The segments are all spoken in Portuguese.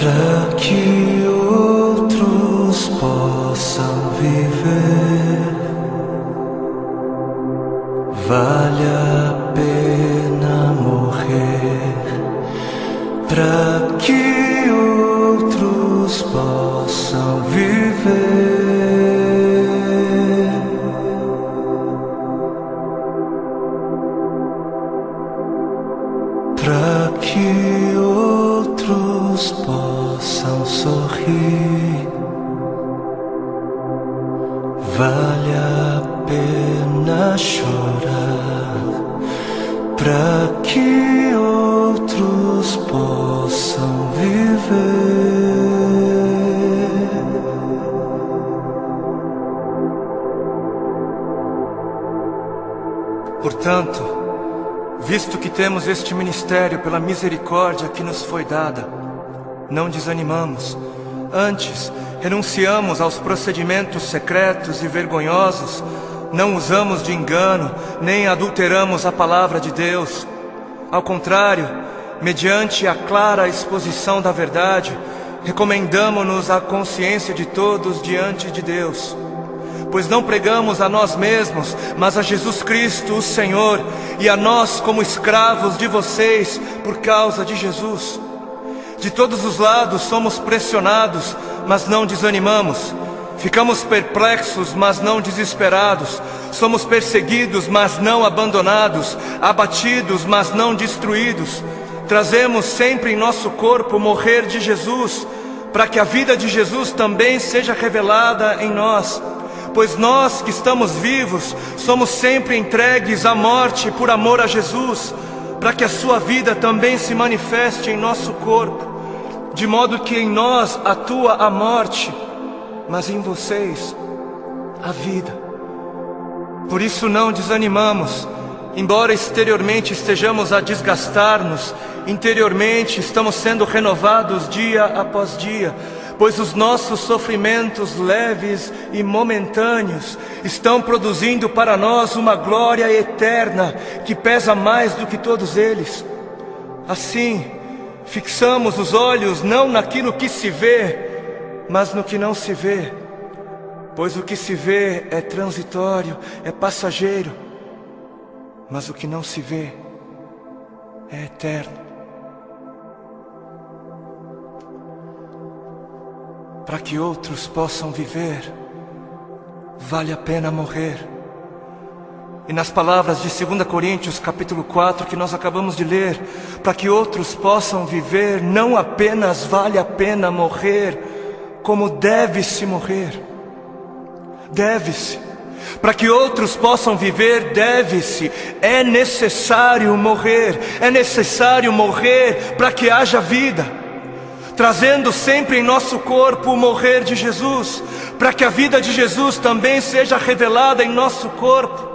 para que outros possam viver. Vale a pena morrer para que outros possam viver. Para que outros possam sorrir. Vale a pena chorar para que outros possam viver. Portanto, visto que temos este ministério pela misericórdia que nos foi dada, não desanimamos. Antes, renunciamos aos procedimentos secretos e vergonhosos, não usamos de engano, nem adulteramos a palavra de Deus. Ao contrário, mediante a clara exposição da verdade, recomendamo-nos à consciência de todos diante de Deus. Pois não pregamos a nós mesmos, mas a Jesus Cristo, o Senhor, e a nós como escravos de vocês por causa de Jesus. De todos os lados somos pressionados, mas não desanimamos. Ficamos perplexos, mas não desesperados. Somos perseguidos, mas não abandonados. Abatidos, mas não destruídos. Trazemos sempre em nosso corpo o morrer de Jesus, para que a vida de Jesus também seja revelada em nós. Pois nós que estamos vivos, somos sempre entregues à morte por amor a Jesus, para que a sua vida também se manifeste em nosso corpo, de modo que em nós atua a morte, mas em vocês a vida. Por isso não desanimamos, embora exteriormente estejamos a desgastar-nos, interiormente estamos sendo renovados dia após dia, pois os nossos sofrimentos leves e momentâneos estão produzindo para nós uma glória eterna que pesa mais do que todos eles. Assim, fixamos os olhos não naquilo que se vê, mas no que não se vê, pois o que se vê é transitório, é passageiro, mas o que não se vê é eterno. Para que outros possam viver, vale a pena morrer. E nas palavras de 2 Coríntios capítulo 4 que nós acabamos de ler, para que outros possam viver, não apenas vale a pena morrer, como deve-se morrer. Deve-se. Para que outros possam viver, deve-se. É necessário morrer. É necessário morrer para que haja vida. Trazendo sempre em nosso corpo o morrer de Jesus, para que a vida de Jesus também seja revelada em nosso corpo.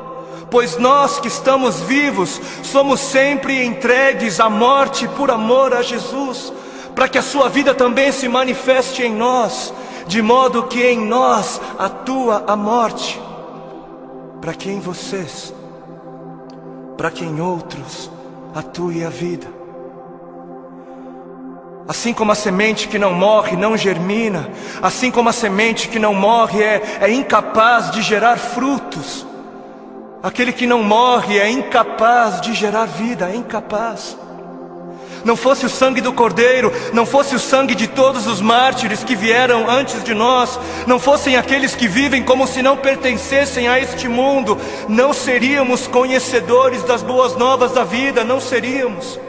Pois nós que estamos vivos, somos sempre entregues à morte por amor a Jesus, para que a sua vida também se manifeste em nós, de modo que em nós atua a morte, para que em vocês, para que em outros atue a vida. Assim como a semente que não morre não germina, assim como a semente que não morre é incapaz de gerar frutos, aquele que não morre é incapaz de gerar vida, é incapaz. Não fosse o sangue do Cordeiro, não fosse o sangue de todos os mártires que vieram antes de nós, não fossem aqueles que vivem como se não pertencessem a este mundo, não seríamos conhecedores das boas novas da vida, não seríamos.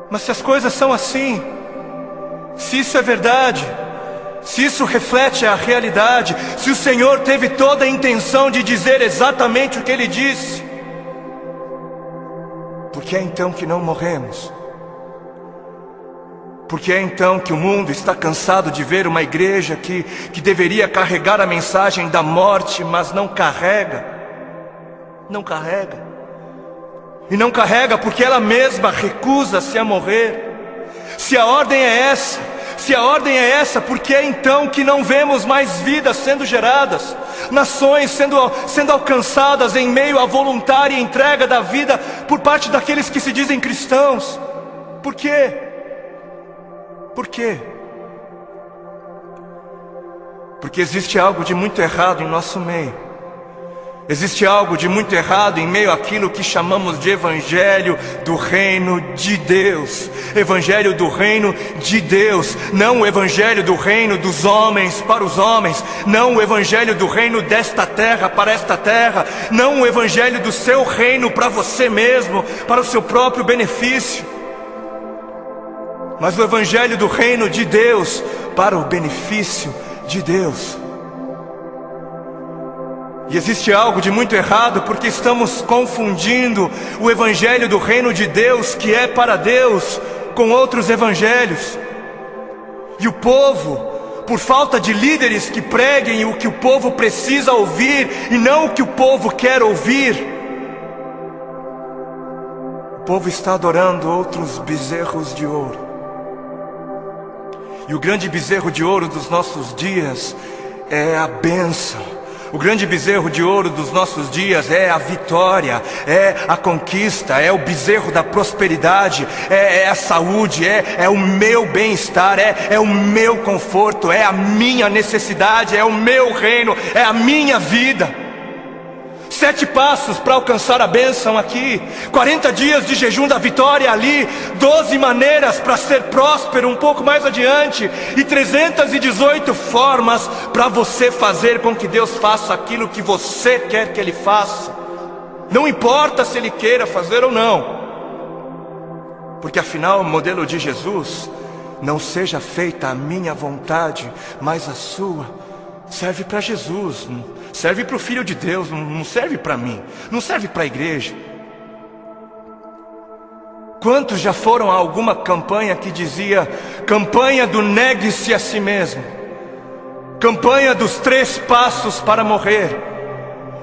Mas se as coisas são assim, se isso é verdade, se isso reflete a realidade, se o Senhor teve toda a intenção de dizer exatamente o que Ele disse, por que é então que não morremos? Por que é então que o mundo está cansado de ver uma igreja que deveria carregar a mensagem da morte, mas não carrega? Não carrega. E não carrega porque ela mesma recusa-se a morrer. Se a ordem é essa, por que é então que não vemos mais vidas sendo geradas? Nações sendo alcançadas em meio à voluntária entrega da vida por parte daqueles que se dizem cristãos? Por quê? Por quê? Porque existe algo de muito errado em nosso meio. Existe algo de muito errado em meio àquilo que chamamos de Evangelho do Reino de Deus. Evangelho do Reino de Deus. Não o Evangelho do Reino dos homens para os homens. Não o Evangelho do Reino desta terra para esta terra. Não o Evangelho do seu reino para você mesmo, para o seu próprio benefício. Mas o Evangelho do Reino de Deus para o benefício de Deus. E existe algo de muito errado porque estamos confundindo o Evangelho do Reino de Deus, que é para Deus, com outros evangelhos. E o povo, por falta de líderes que preguem o que o povo precisa ouvir e não o que o povo quer ouvir, o povo está adorando outros bezerros de ouro. E o grande bezerro de ouro dos nossos dias é a bênção. O grande bezerro de ouro dos nossos dias é a vitória, é a conquista, é o bezerro da prosperidade, é a saúde, é o meu bem-estar, é o meu conforto, é a minha necessidade, é o meu reino, é a minha vida. 7 passos para alcançar a bênção aqui, 40 dias de jejum da vitória ali, 12 maneiras para ser próspero um pouco mais adiante, e 318 formas para você fazer com que Deus faça aquilo que você quer que Ele faça. Não importa se Ele queira fazer ou não, porque afinal o modelo de Jesus, não seja feita a minha vontade, mas a sua, serve para Jesus, serve para o Filho de Deus, não serve para mim, não serve para a igreja. Quantos já foram a alguma campanha que dizia: campanha do negue-se a si mesmo, campanha dos 3 passos para morrer,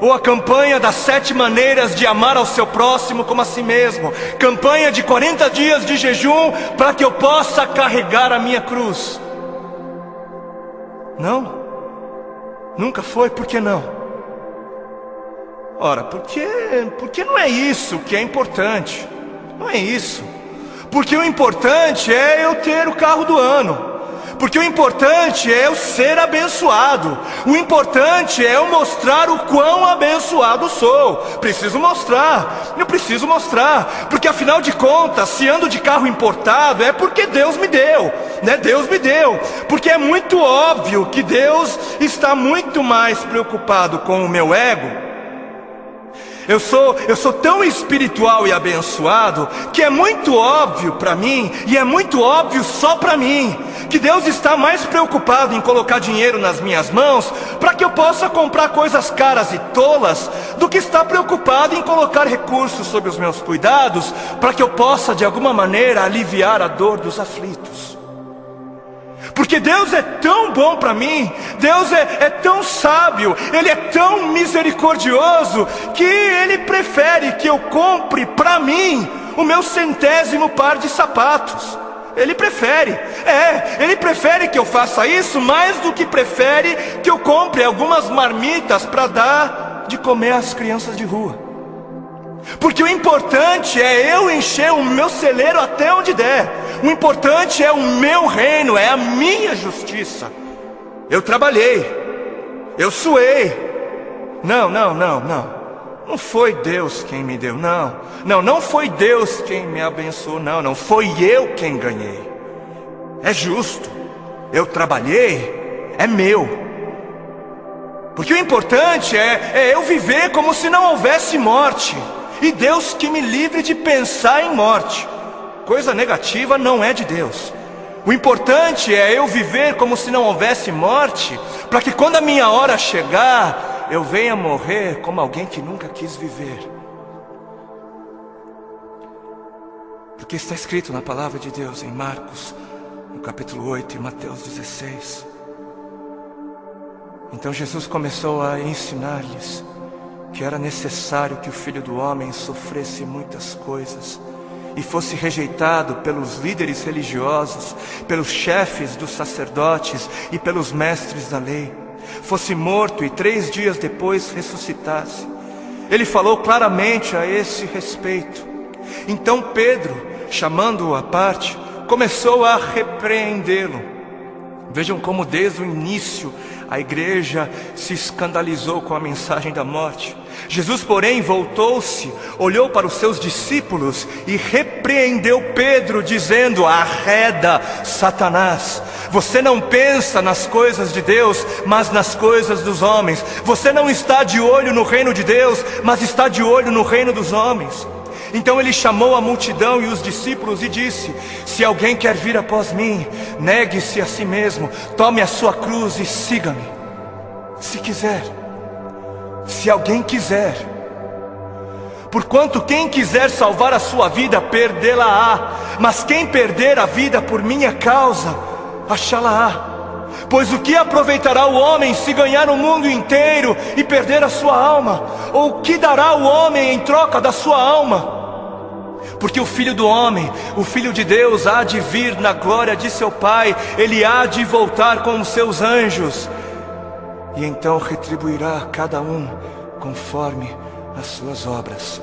ou a campanha das 7 maneiras de amar ao seu próximo como a si mesmo, campanha de 40 dias de jejum para que eu possa carregar a minha cruz? Não? Nunca foi? Por que não? Ora, porque não é isso que é importante. Não é isso. Porque o importante é eu ter o carro do ano. Porque o importante é eu ser abençoado. O importante é eu mostrar o quão abençoado sou. Preciso mostrar. Eu preciso mostrar. Porque afinal de contas, se ando de carro importado, é porque Deus me deu, né? Deus me deu. Porque é muito óbvio que Deus está muito mais preocupado com o meu ego. Eu sou tão espiritual e abençoado que é muito óbvio para mim, e é muito óbvio só para mim, que Deus está mais preocupado em colocar dinheiro nas minhas mãos para que eu possa comprar coisas caras e tolas, do que está preocupado em colocar recursos sob os meus cuidados para que eu possa de alguma maneira aliviar a dor dos aflitos. Porque Deus é tão bom para mim, Deus é tão sábio, Ele é tão misericordioso, que Ele prefere que eu compre para mim o meu 100º par de sapatos. Ele prefere, Ele prefere que eu faça isso mais do que prefere que eu compre algumas marmitas para dar de comer às crianças de rua. Porque o importante é eu encher o meu celeiro até onde der. O importante é o meu reino, é a minha justiça. Eu trabalhei, eu suei. Não foi Deus quem me deu, não foi Deus quem me abençoou, não foi eu quem ganhei. É justo, eu trabalhei, é meu. Porque o importante é eu viver como se não houvesse morte. E Deus que me livre de pensar em morte. Coisa negativa não é de Deus. O importante é eu viver como se não houvesse morte, para que quando a minha hora chegar, eu venha morrer como alguém que nunca quis viver. Porque está escrito na palavra de Deus em Marcos, no capítulo 8 e Mateus 16. Então Jesus começou a ensinar-lhes que era necessário que o Filho do Homem sofresse muitas coisas e fosse rejeitado pelos líderes religiosos, pelos chefes dos sacerdotes e pelos mestres da lei, fosse morto e 3 dias depois ressuscitasse. Ele falou claramente a esse respeito. Então Pedro, chamando-o à parte, começou a repreendê-lo. Vejam como desde o início a igreja se escandalizou com a mensagem da morte. Jesus, porém, voltou-se, olhou para os seus discípulos e repreendeu Pedro, dizendo: arreda, Satanás, você não pensa nas coisas de Deus, mas nas coisas dos homens. Você não está de olho no reino de Deus, mas está de olho no reino dos homens. Então ele chamou a multidão e os discípulos e disse: se alguém quer vir após mim, negue-se a si mesmo, tome a sua cruz e siga-me. Se quiser, se alguém quiser. Porquanto quem quiser salvar a sua vida, perdê-la-á. Mas quem perder a vida por minha causa, achá-la-á. Pois o que aproveitará o homem se ganhar o mundo inteiro e perder a sua alma? Ou o que dará o homem em troca da sua alma? Porque o Filho do Homem, o Filho de Deus, há de vir na glória de seu Pai. Ele há de voltar com os seus anjos, e então retribuirá a cada um conforme as suas obras.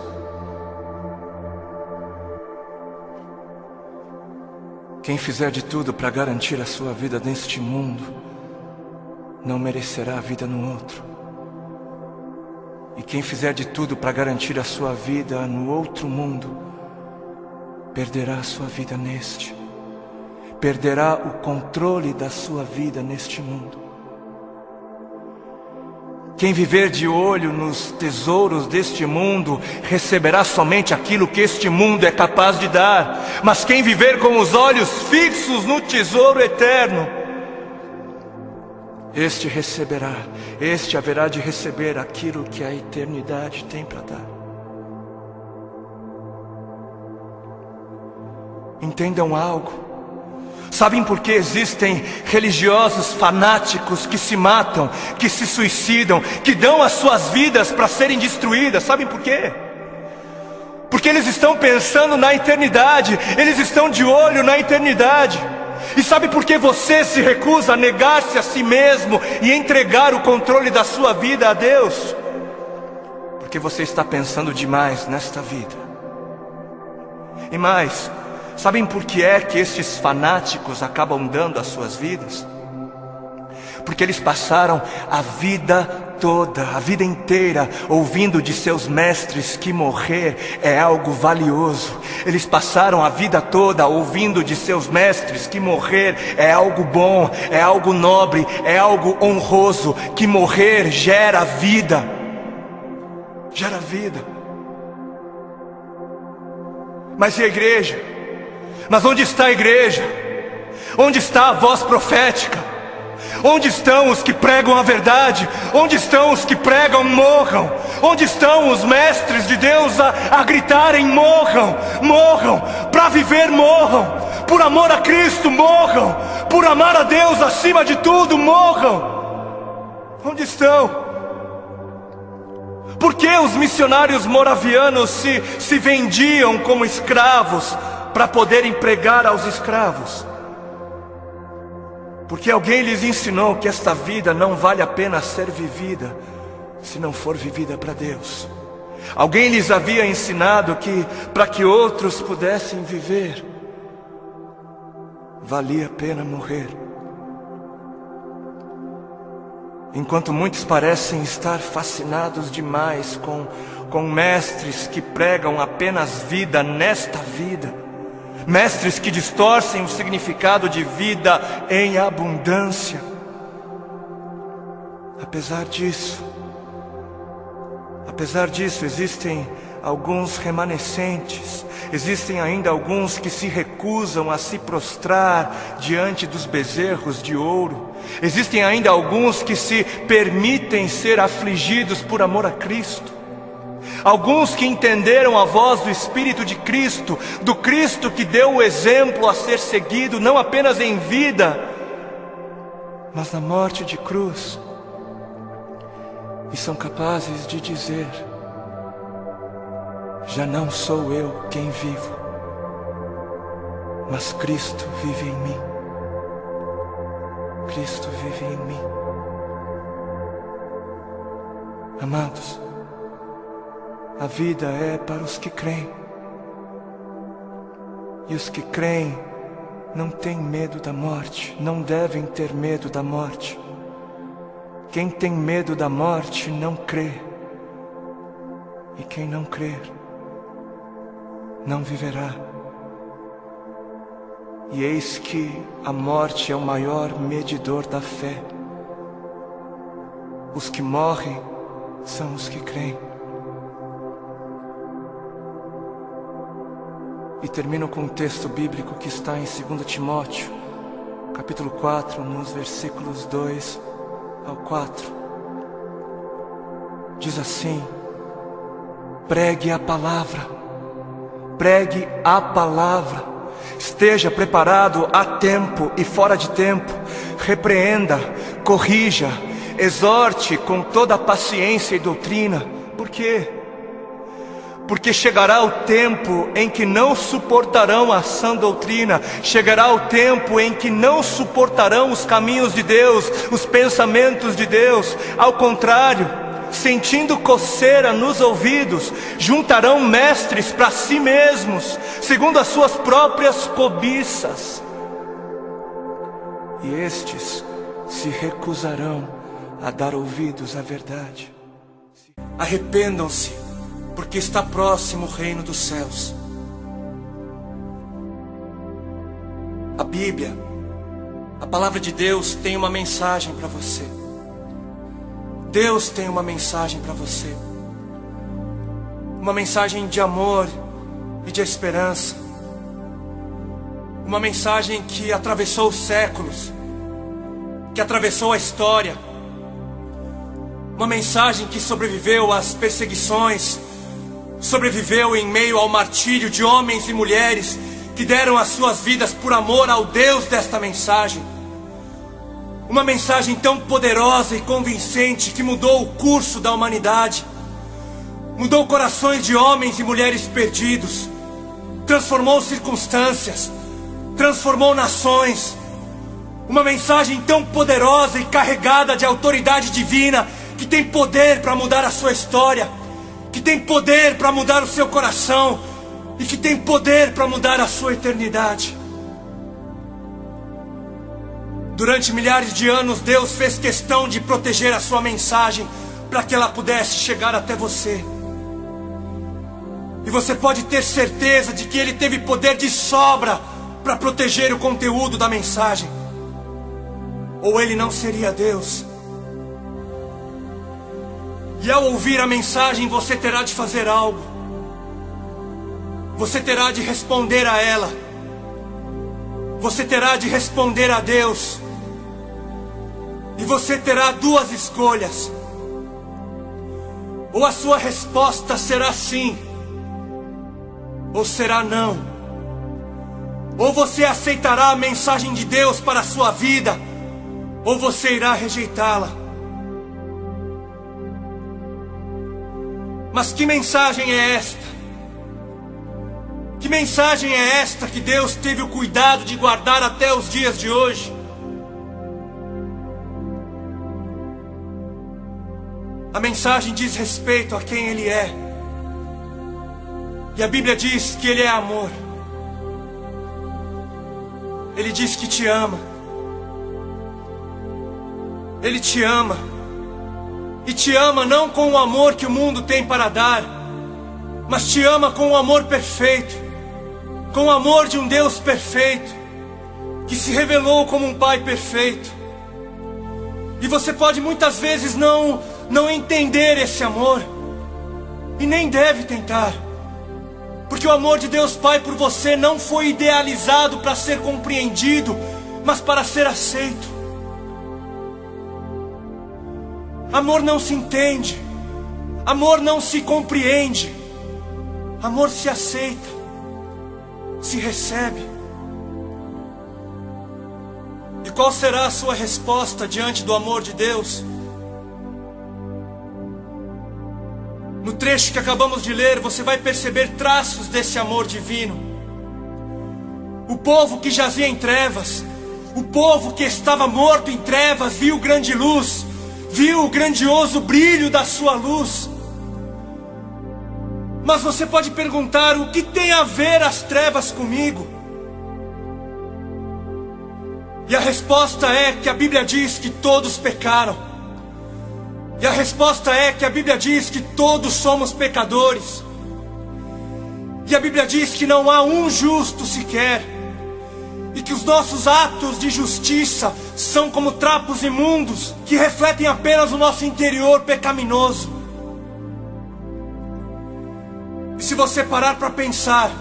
Quem fizer de tudo para garantir a sua vida neste mundo, não merecerá a vida no outro. E quem fizer de tudo para garantir a sua vida no outro mundo, perderá a sua vida neste. Perderá o controle da sua vida neste mundo. Quem viver de olho nos tesouros deste mundo, receberá somente aquilo que este mundo é capaz de dar. Mas quem viver com os olhos fixos no tesouro eterno, este receberá, este haverá de receber aquilo que a eternidade tem para dar. Entendam algo. Sabem por que existem religiosos fanáticos que se matam, que se suicidam, que dão as suas vidas para serem destruídas? Sabem por quê? Porque eles estão pensando na eternidade, eles estão de olho na eternidade. E sabe por que você se recusa a negar-se a si mesmo e entregar o controle da sua vida a Deus? Porque você está pensando demais nesta vida. E mais, sabem por que é que estes fanáticos acabam dando as suas vidas? Porque eles passaram a vida toda, a vida inteira, ouvindo de seus mestres que morrer é algo valioso. Eles passaram a vida toda ouvindo de seus mestres que morrer é algo bom, é algo nobre, é algo honroso, que morrer gera vida. Gera vida. Mas e a igreja? Mas onde está a igreja? Onde está a voz profética? Onde estão os que pregam a verdade? Onde estão os que pregam morram? Onde estão os mestres de Deus a gritarem morram? Morram, para viver morram, por amor a Cristo morram, por amar a Deus acima de tudo morram. Onde estão? Por que os missionários moravianos se vendiam como escravos para poderem pregar aos escravos? Porque alguém lhes ensinou que esta vida não vale a pena ser vivida se não for vivida para Deus. Alguém lhes havia ensinado que para que outros pudessem viver, valia a pena morrer. Enquanto muitos parecem estar fascinados demais com mestres que pregam apenas vida nesta vida, mestres que distorcem o significado de vida em abundância. Apesar disso, existem alguns remanescentes, existem ainda alguns que se recusam a se prostrar diante dos bezerros de ouro, existem ainda alguns que se permitem ser afligidos por amor a Cristo. Alguns que entenderam a voz do Espírito de Cristo, do Cristo que deu o exemplo a ser seguido, não apenas em vida, mas na morte de cruz, e são capazes de dizer: já não sou eu quem vivo, mas Cristo vive em mim. Cristo vive em mim. Amados, a vida é para os que creem. E os que creem não têm medo da morte, não devem ter medo da morte. Quem tem medo da morte não crê. E quem não crer, não viverá. E eis que a morte é o maior medidor da fé. Os que morrem são os que creem. E termino com um texto bíblico que está em 2 Timóteo, capítulo 4, nos versículos 2 ao 4. Diz assim: pregue a palavra, pregue a palavra, esteja preparado a tempo e fora de tempo, repreenda, corrija, exorte com toda a paciência e doutrina. Por quê? Porque chegará o tempo em que não suportarão a sã doutrina, chegará o tempo em que não suportarão os caminhos de Deus, os pensamentos de Deus. Ao contrário, sentindo coceira nos ouvidos, juntarão mestres para si mesmos, segundo as suas próprias cobiças. E estes se recusarão a dar ouvidos à verdade. Arrependam-se, porque está próximo o reino dos céus. A Bíblia, a palavra de Deus, tem uma mensagem para você. Deus tem uma mensagem para você. Uma mensagem de amor e de esperança. Uma mensagem que atravessou os séculos, que atravessou a história. Uma mensagem que sobreviveu às perseguições, sobreviveu em meio ao martírio de homens e mulheres que deram as suas vidas por amor ao Deus desta mensagem. Uma mensagem tão poderosa e convincente que mudou o curso da humanidade, mudou corações de homens e mulheres perdidos, transformou circunstâncias, transformou nações. Uma mensagem tão poderosa e carregada de autoridade divina, que tem poder para mudar a sua história, que tem poder para mudar o seu coração e que tem poder para mudar a sua eternidade. Durante milhares de anos, Deus fez questão de proteger a sua mensagem para que ela pudesse chegar até você. E você pode ter certeza de que Ele teve poder de sobra para proteger o conteúdo da mensagem, ou Ele não seria Deus. E ao ouvir a mensagem, você terá de fazer algo. Você terá de responder a ela. Você terá de responder a Deus. E você terá duas escolhas. Ou a sua resposta será sim, ou será não. Ou você aceitará a mensagem de Deus para a sua vida, ou você irá rejeitá-la. Mas que mensagem é esta? Que mensagem é esta que Deus teve o cuidado de guardar até os dias de hoje? A mensagem diz respeito a quem Ele é. E a Bíblia diz que Ele é amor. Ele diz que te ama. Ele te ama. E te ama não com o amor que o mundo tem para dar, mas te ama com o amor perfeito, com o amor de um Deus perfeito, que se revelou como um Pai perfeito. E você pode muitas vezes não entender esse amor, e nem deve tentar, porque o amor de Deus Pai por você não foi idealizado para ser compreendido, mas para ser aceito. Amor não se entende, amor não se compreende, amor se aceita, se recebe. E qual será a sua resposta diante do amor de Deus? No trecho que acabamos de ler, você vai perceber traços desse amor divino. O povo que jazia em trevas, o povo que estava morto em trevas, viu grande luz, viu o grandioso brilho da sua luz. Mas você pode perguntar: o que tem a ver as trevas comigo? E a resposta é que a Bíblia diz que todos pecaram. E a resposta é que a Bíblia diz que todos somos pecadores. E a Bíblia diz que não há um justo sequer. E que os nossos atos de justiça são como trapos imundos que refletem apenas o nosso interior pecaminoso. E se você parar para pensar,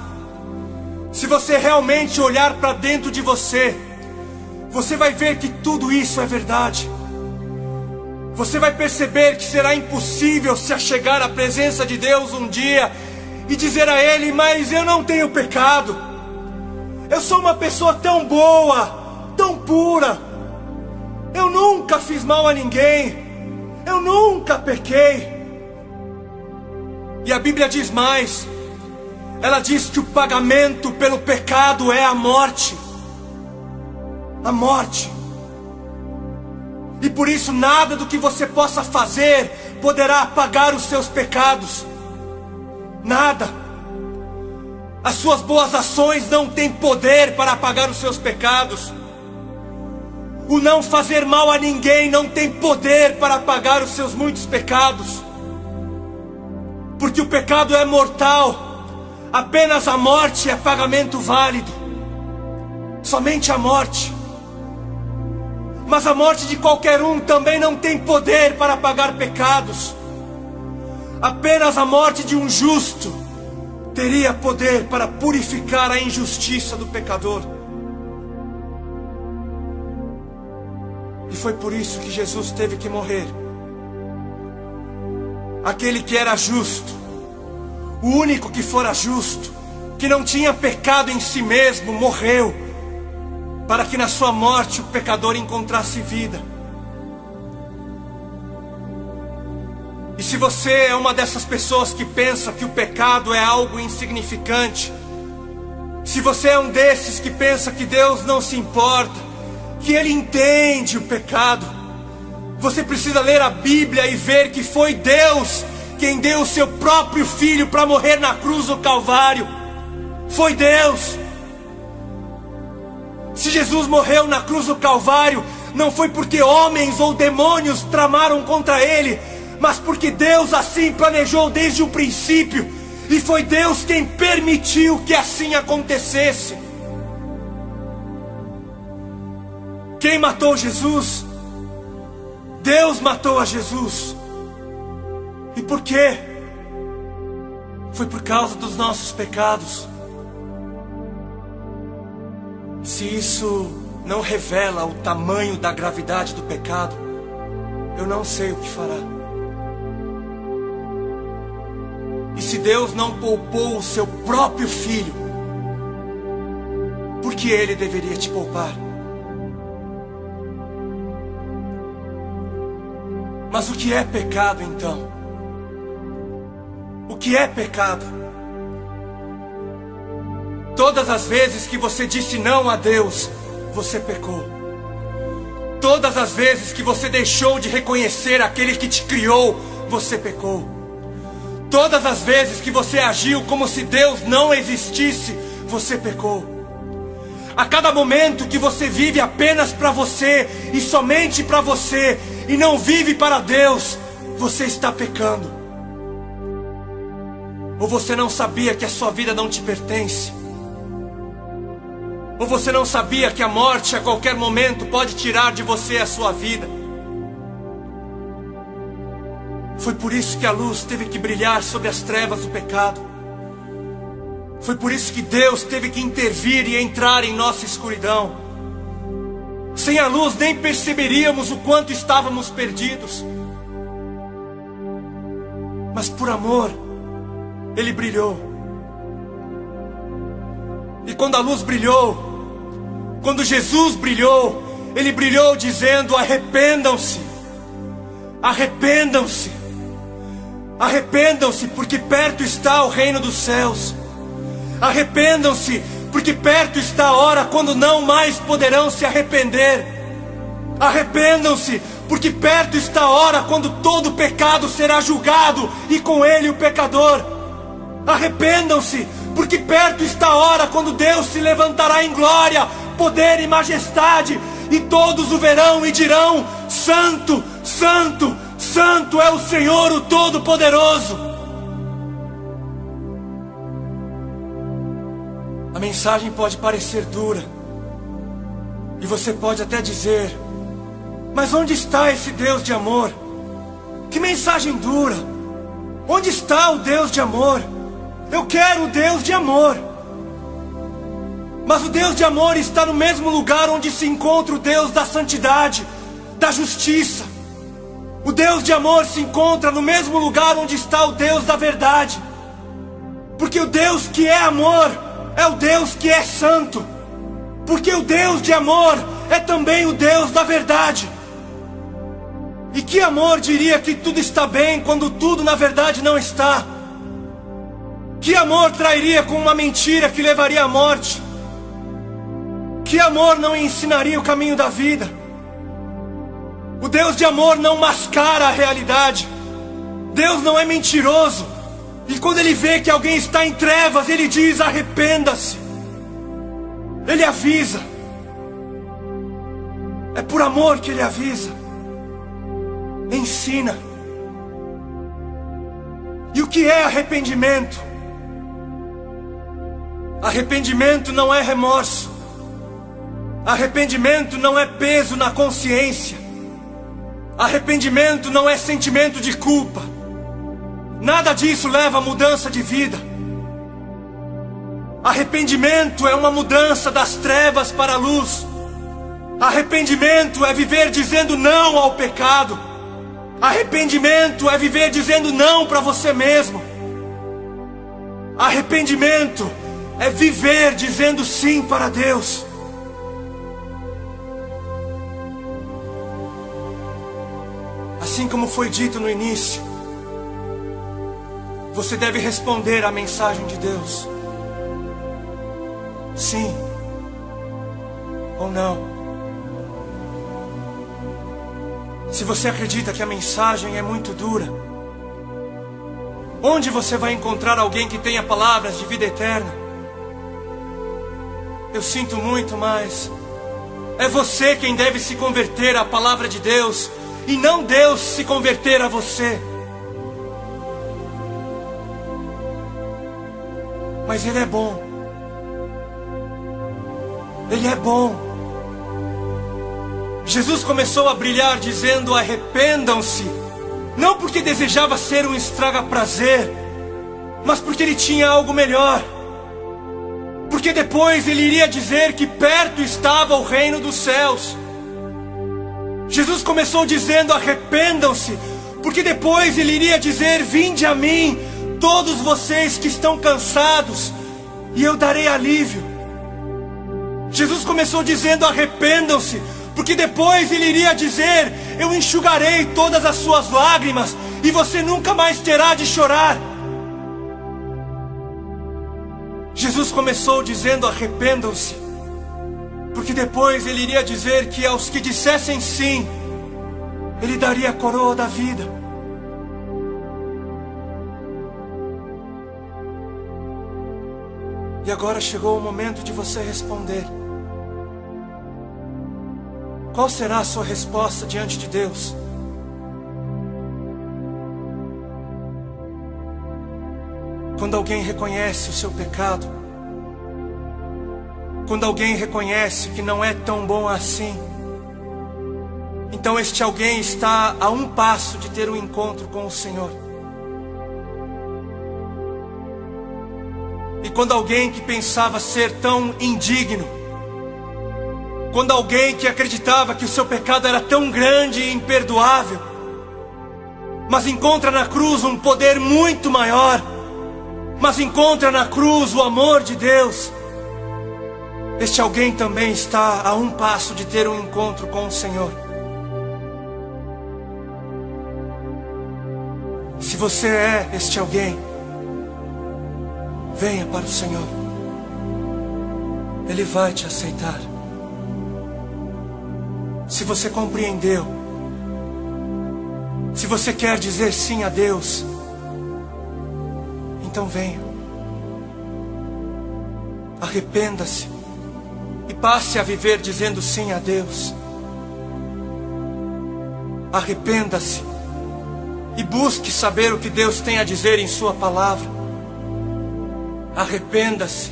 se você realmente olhar para dentro de você, você vai ver que tudo isso é verdade. Você vai perceber que será impossível se achegar à presença de Deus um dia e dizer a Ele: mas eu não tenho pecado. Eu sou uma pessoa tão boa, tão pura. Eu nunca fiz mal a ninguém. Eu nunca pequei. E a Bíblia diz mais. Ela diz que o pagamento pelo pecado é a morte. A morte. E por isso nada do que você possa fazer poderá apagar os seus pecados. Nada. As suas boas ações não têm poder para apagar os seus pecados. O não fazer mal a ninguém não tem poder para apagar os seus muitos pecados. Porque o pecado é mortal. Apenas a morte é pagamento válido. Somente a morte. Mas a morte de qualquer um também não tem poder para apagar pecados. Apenas a morte de um justo teria poder para purificar a injustiça do pecador. E foi por isso que Jesus teve que morrer. Aquele que era justo, o único que fora justo, que não tinha pecado em si mesmo, morreu, para que na sua morte o pecador encontrasse vida. E se você é uma dessas pessoas que pensa que o pecado é algo insignificante, se você é um desses que pensa que Deus não se importa, que Ele entende o pecado, você precisa ler a Bíblia e ver que foi Deus quem deu o seu próprio Filho para morrer na cruz do Calvário. Foi Deus. Se Jesus morreu na cruz do Calvário, não foi porque homens ou demônios tramaram contra Ele, mas porque Deus assim planejou desde o princípio, e foi Deus quem permitiu que assim acontecesse. Quem matou Jesus? Deus matou a Jesus. E por quê? Foi por causa dos nossos pecados. Se isso não revela o tamanho da gravidade do pecado, eu não sei o que fará. E se Deus não poupou o seu próprio Filho, por que Ele deveria te poupar? Mas o que é pecado então? O que é pecado? Todas as vezes que você disse não a Deus, você pecou. Todas as vezes que você deixou de reconhecer aquele que te criou, você pecou. Todas as vezes que você agiu como se Deus não existisse, você pecou. A cada momento que você vive apenas para você e somente para você, e não vive para Deus, você está pecando. Ou você não sabia que a sua vida não te pertence? Ou você não sabia que a morte a qualquer momento pode tirar de você a sua vida? Foi por isso que a luz teve que brilhar sobre as trevas do pecado. Foi por isso que Deus teve que intervir e entrar em nossa escuridão. Sem a luz nem perceberíamos o quanto estávamos perdidos. Mas por amor, Ele brilhou. E quando a luz brilhou, quando Jesus brilhou, Ele brilhou dizendo: arrependam-se, arrependam-se, arrependam-se, porque perto está o reino dos céus. Arrependam-se, porque perto está a hora quando não mais poderão se arrepender. Arrependam-se, porque perto está a hora quando todo pecado será julgado e com ele o pecador. Arrependam-se, porque perto está a hora quando Deus se levantará em glória, poder e majestade, e todos o verão e dirão: Santo, Santo, Santo é o Senhor, o Todo-Poderoso. A mensagem pode parecer dura, e você pode até dizer: mas onde está esse Deus de amor? Que mensagem dura! Onde está o Deus de amor? Eu quero o Deus de amor. Mas o Deus de amor está no mesmo lugar onde se encontra o Deus da santidade, da justiça. O Deus de amor se encontra no mesmo lugar onde está o Deus da verdade. Porque o Deus que é amor é o Deus que é santo. Porque o Deus de amor é também o Deus da verdade. E que amor diria que tudo está bem quando tudo na verdade não está? Que amor trairia com uma mentira que levaria à morte? Que amor não ensinaria o caminho da vida? O Deus de amor não mascara a realidade. Deus não é mentiroso. E quando Ele vê que alguém está em trevas, Ele diz: arrependa-se. Ele avisa. É por amor que Ele avisa. Ensina. E o que é arrependimento? Arrependimento não é remorso. Arrependimento não é peso na consciência. Arrependimento não é sentimento de culpa. Nada disso leva a mudança de vida. Arrependimento é uma mudança das trevas para a luz. Arrependimento é viver dizendo não ao pecado. Arrependimento é viver dizendo não para você mesmo. Arrependimento é viver dizendo sim para Deus. Assim como foi dito no início, você deve responder à mensagem de Deus: sim ou não. Se você acredita que a mensagem é muito dura, onde você vai encontrar alguém que tenha palavras de vida eterna? Eu sinto muito, mas é você quem deve se converter à palavra de Deus, e não Deus se converter a você. Mas Ele é bom. Ele é bom. Jesus começou a brilhar dizendo: arrependam-se. Não porque desejava ser um estraga-prazer, mas porque Ele tinha algo melhor. Porque depois Ele iria dizer que perto estava o reino dos céus. Jesus começou dizendo: arrependam-se, porque depois Ele iria dizer: vinde a mim, todos vocês que estão cansados, e eu darei alívio. Jesus começou dizendo: arrependam-se, porque depois Ele iria dizer: eu enxugarei todas as suas lágrimas, e você nunca mais terá de chorar. Jesus começou dizendo: arrependam-se, porque depois Ele iria dizer que aos que dissessem sim, Ele daria a coroa da vida. E agora chegou o momento de você responder. Qual será a sua resposta diante de Deus? Quando alguém reconhece o seu pecado, quando alguém reconhece que não é tão bom assim, então este alguém está a um passo de ter um encontro com o Senhor. E quando alguém que pensava ser tão indigno, quando alguém que acreditava que o seu pecado era tão grande e imperdoável, mas encontra na cruz um poder muito maior, mas encontra na cruz o amor de Deus, este alguém também está a um passo de ter um encontro com o Senhor. Se você é este alguém, venha para o Senhor. Ele vai te aceitar. Se você compreendeu, se você quer dizer sim a Deus, então venha. Arrependa-se e passe a viver dizendo sim a Deus. Arrependa-se e busque saber o que Deus tem a dizer em sua palavra. Arrependa-se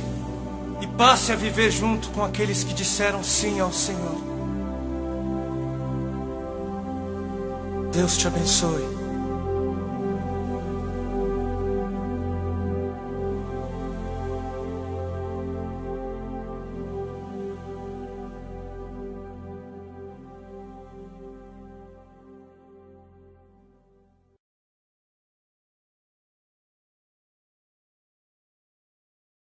e passe a viver junto com aqueles que disseram sim ao Senhor. Deus te abençoe.